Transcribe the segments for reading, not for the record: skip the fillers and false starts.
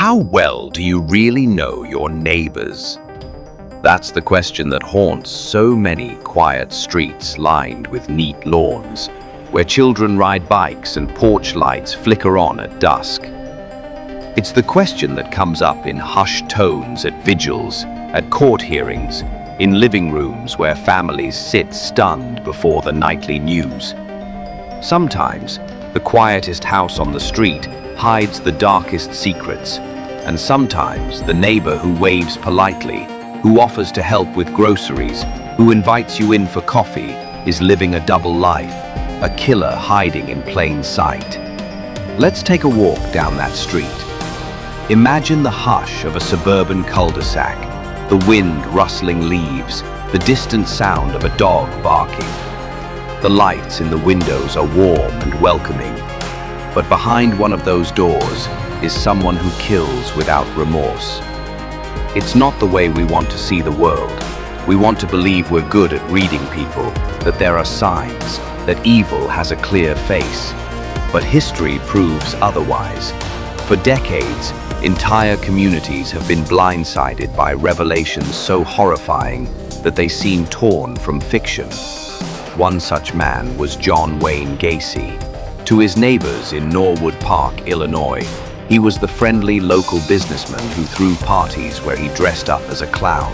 How well do you really know your neighbors? That's the question that haunts so many quiet streets lined with neat lawns, where children ride bikes and porch lights flicker on at dusk. It's the question that comes up in hushed tones at vigils, at court hearings, in living rooms where families sit stunned before the nightly news. Sometimes, the quietest house on the street hides the darkest secrets, and sometimes the neighbor who waves politely, who offers to help with groceries, who invites you in for coffee, is living a double life, a killer hiding in plain sight. Let's take a walk down that street. Imagine the hush of a suburban cul-de-sac, the wind rustling leaves, the distant sound of a dog barking. The lights in the windows are warm and welcoming, but behind one of those doors is someone who kills without remorse. It's not the way we want to see the world. We want to believe we're good at reading people, that there are signs, that evil has a clear face. But history proves otherwise. For decades, entire communities have been blindsided by revelations so horrifying that they seem torn from fiction. One such man was John Wayne Gacy. To his neighbors in Norwood Park, Illinois, he was the friendly local businessman who threw parties where he dressed up as a clown.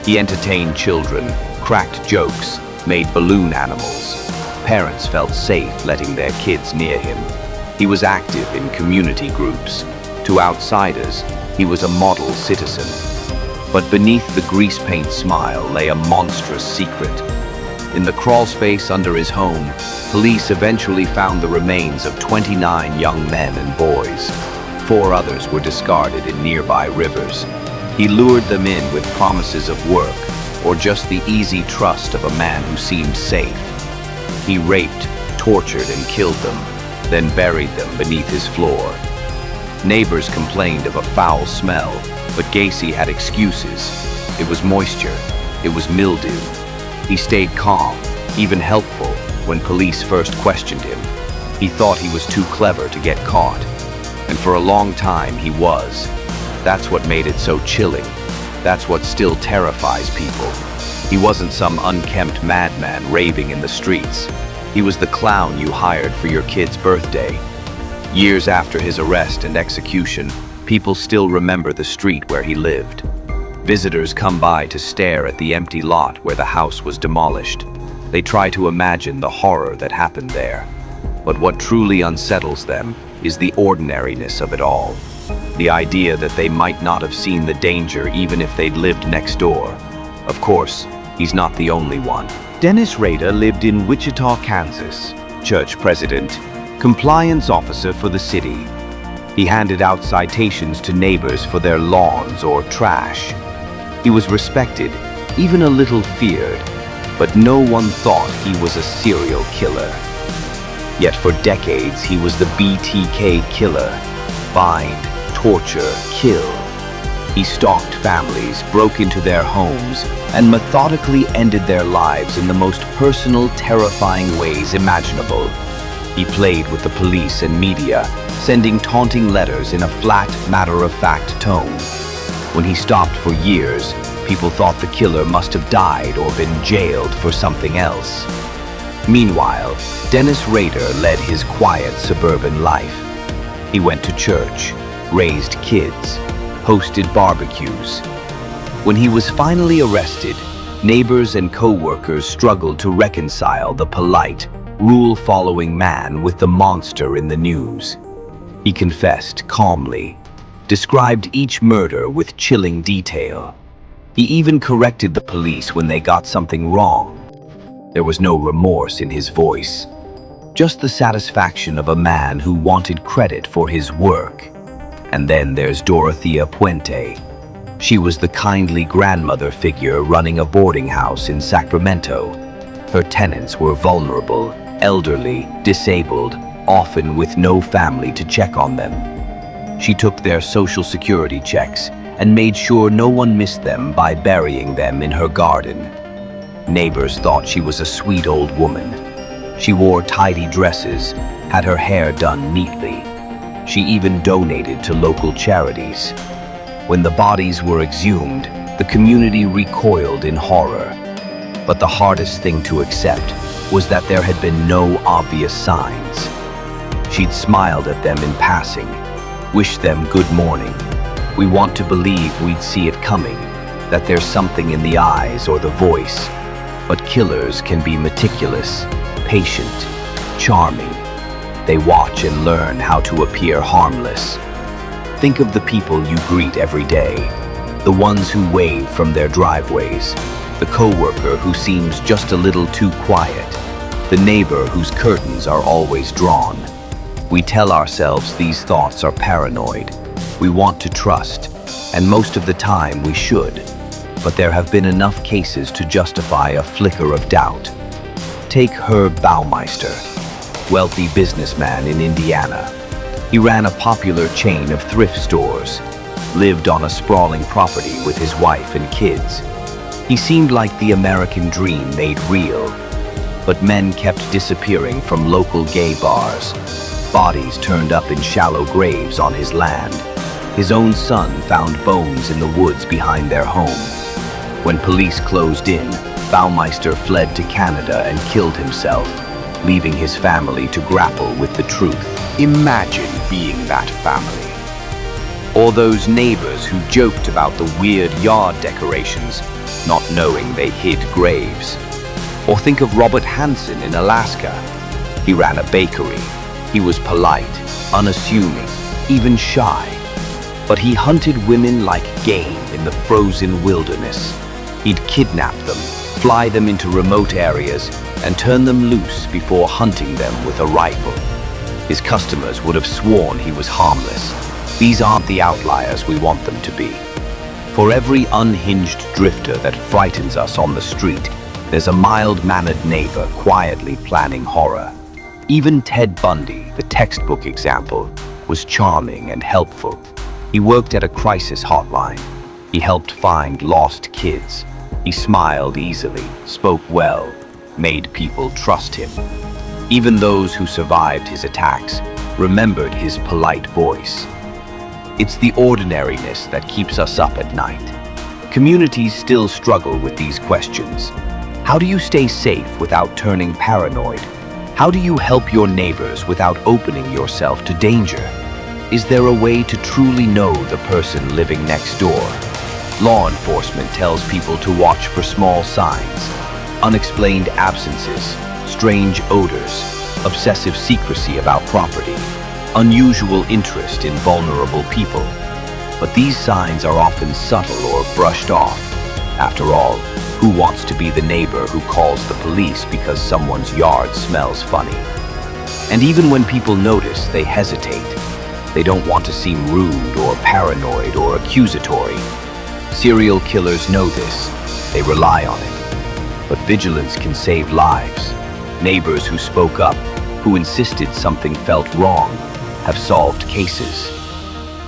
He entertained children, cracked jokes, made balloon animals. Parents felt safe letting their kids near him. He was active in community groups. To outsiders, he was a model citizen. But beneath the grease paint smile lay a monstrous secret. In the crawl space under his home, police eventually found the remains of 29 young men and boys. 4 others were discarded in nearby rivers. He lured them in with promises of work, or just the easy trust of a man who seemed safe. He raped, tortured, and killed them, then buried them beneath his floor. Neighbors complained of a foul smell, but Gacy had excuses. It was moisture. It was mildew. He stayed calm, even helpful, when police first questioned him. He thought he was too clever to get caught. And for a long time, he was. That's what made it so chilling. That's what still terrifies people. He wasn't some unkempt madman raving in the streets. He was the clown you hired for your kid's birthday. Years after his arrest and execution, people still remember the street where he lived. Visitors come by to stare at the empty lot where the house was demolished. They try to imagine the horror that happened there. But what truly unsettles them is the ordinariness of it all. The idea that they might not have seen the danger even if they'd lived next door. Of course, he's not the only one. Dennis Rader lived in Wichita, Kansas, church president, compliance officer for the city. He handed out citations to neighbors for their lawns or trash. He was respected, even a little feared, but no one thought he was a serial killer. Yet for decades, he was the BTK killer. Bind, torture, kill. He stalked families, broke into their homes, and methodically ended their lives in the most personal, terrifying ways imaginable. He played with the police and media, sending taunting letters in a flat, matter-of-fact tone. When he stopped for years, people thought the killer must have died or been jailed for something else. Meanwhile, Dennis Rader led his quiet suburban life. He went to church, raised kids, hosted barbecues. When he was finally arrested, neighbors and co-workers struggled to reconcile the polite, rule-following man with the monster in the news. He confessed calmly, described each murder with chilling detail. He even corrected the police when they got something wrong. There was no remorse in his voice, just the satisfaction of a man who wanted credit for his work. And then there's Dorothea Puente. She was the kindly grandmother figure running a boarding house in Sacramento. Her tenants were vulnerable, elderly, disabled, often with no family to check on them. She took their social security checks and made sure no one missed them by burying them in her garden. Neighbors thought she was a sweet old woman. She wore tidy dresses, had her hair done neatly. She even donated to local charities. When the bodies were exhumed, the community recoiled in horror. But the hardest thing to accept was that there had been no obvious signs. She'd smiled at them in passing, wished them good morning. We want to believe we'd see it coming, that there's something in the eyes or the voice. But killers can be meticulous, patient, charming. They watch and learn how to appear harmless. Think of the people you greet every day, the ones who wave from their driveways, the coworker who seems just a little too quiet, the neighbor whose curtains are always drawn. We tell ourselves these thoughts are paranoid. We want to trust, and most of the time we should. But there have been enough cases to justify a flicker of doubt. Take Herb Baumeister, wealthy businessman in Indiana. He ran a popular chain of thrift stores, lived on a sprawling property with his wife and kids. He seemed like the American dream made real, but men kept disappearing from local gay bars. Bodies turned up in shallow graves on his land. His own son found bones in the woods behind their home. When police closed in, Baumeister fled to Canada and killed himself, leaving his family to grapple with the truth. Imagine being that family. Or those neighbors who joked about the weird yard decorations, not knowing they hid graves. Or think of Robert Hansen in Alaska. He ran a bakery. He was polite, unassuming, even shy. But he hunted women like game in the frozen wilderness. He'd kidnap them, fly them into remote areas, and turn them loose before hunting them with a rifle. His customers would have sworn he was harmless. These aren't the outliers we want them to be. For every unhinged drifter that frightens us on the street, there's a mild-mannered neighbor quietly planning horror. Even Ted Bundy, the textbook example, was charming and helpful. He worked at a crisis hotline. He helped find lost kids. He smiled easily, spoke well, made people trust him. Even those who survived his attacks remembered his polite voice. It's the ordinariness that keeps us up at night. Communities still struggle with these questions. How do you stay safe without turning paranoid? How do you help your neighbors without opening yourself to danger? Is there a way to truly know the person living next door? Law enforcement tells people to watch for small signs, unexplained absences, strange odors, obsessive secrecy about property, unusual interest in vulnerable people. But these signs are often subtle or brushed off. After all, who wants to be the neighbor who calls the police because someone's yard smells funny? And even when people notice, they hesitate. They don't want to seem rude or paranoid or accusatory. Serial killers know this. They rely on it. But vigilance can save lives. Neighbors who spoke up, who insisted something felt wrong, have solved cases.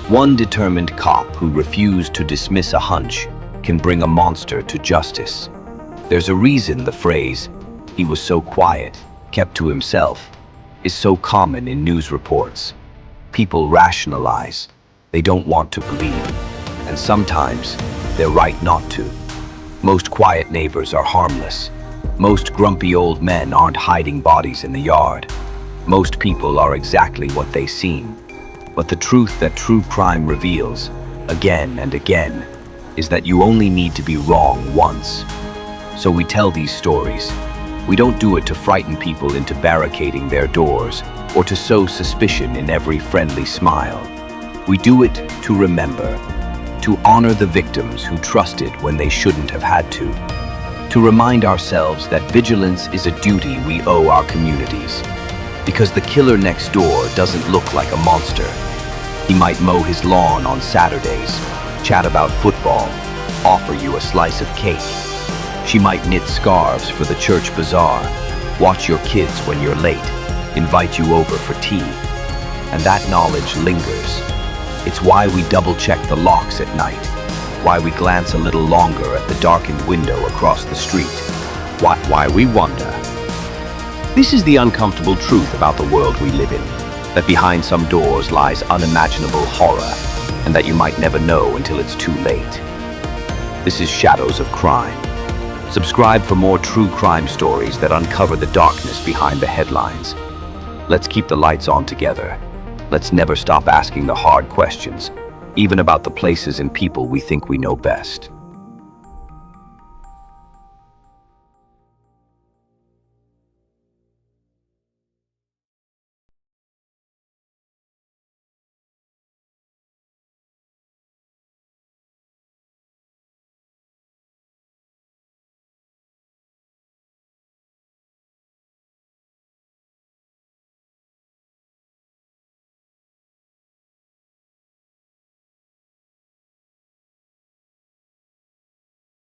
One determined cop who refused to dismiss a hunch can bring a monster to justice. There's a reason the phrase, "he was so quiet, kept to himself," is so common in news reports. People rationalize. They don't want to believe. And sometimes, they're right not to. Most quiet neighbors are harmless. Most grumpy old men aren't hiding bodies in the yard. Most people are exactly what they seem. But the truth that true crime reveals, again and again, is that you only need to be wrong once. So we tell these stories. We don't do it to frighten people into barricading their doors or to sow suspicion in every friendly smile. We do it to remember, to honor the victims who trusted when they shouldn't have had to remind ourselves that vigilance is a duty we owe our communities. Because the killer next door doesn't look like a monster. He might mow his lawn on Saturdays, chat about football, offer you a slice of cake. She might knit scarves for the church bazaar, watch your kids when you're late, invite you over for tea. And that knowledge lingers. It's why we double-check the locks at night, why we glance a little longer at the darkened window across the street, why we wonder. This is the uncomfortable truth about the world we live in. that behind some doors lies unimaginable horror, and that you might never know until it's too late. This is Shadows of Crime. Subscribe for more true crime stories that uncover the darkness behind the headlines. Let's keep the lights on together. Let's never stop asking the hard questions, even about the places and people we think we know best.